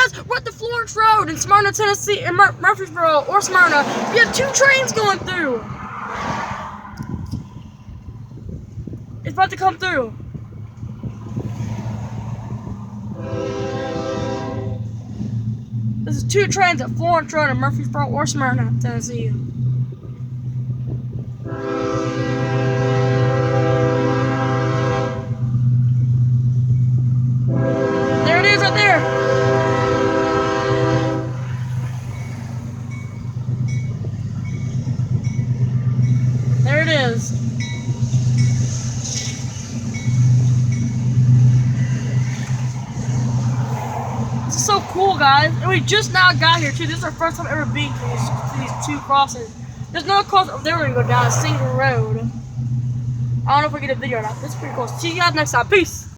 guys, we're at the Florence Road in Smyrna, Tennessee, in Murfreesboro or Smyrna. We have 2 trains going through. It's about to come through. This is 2 trains at Florence Road in Murfreesboro or Smyrna, Tennessee. There it is right there. There it is. This is so cool, guys. And we just now got here too. This is our first time ever being to these 2 crossings. There's no cross over there. We're gonna go down a single road. I don't know if we get a video or not. This is pretty cool. See you guys next time. Peace.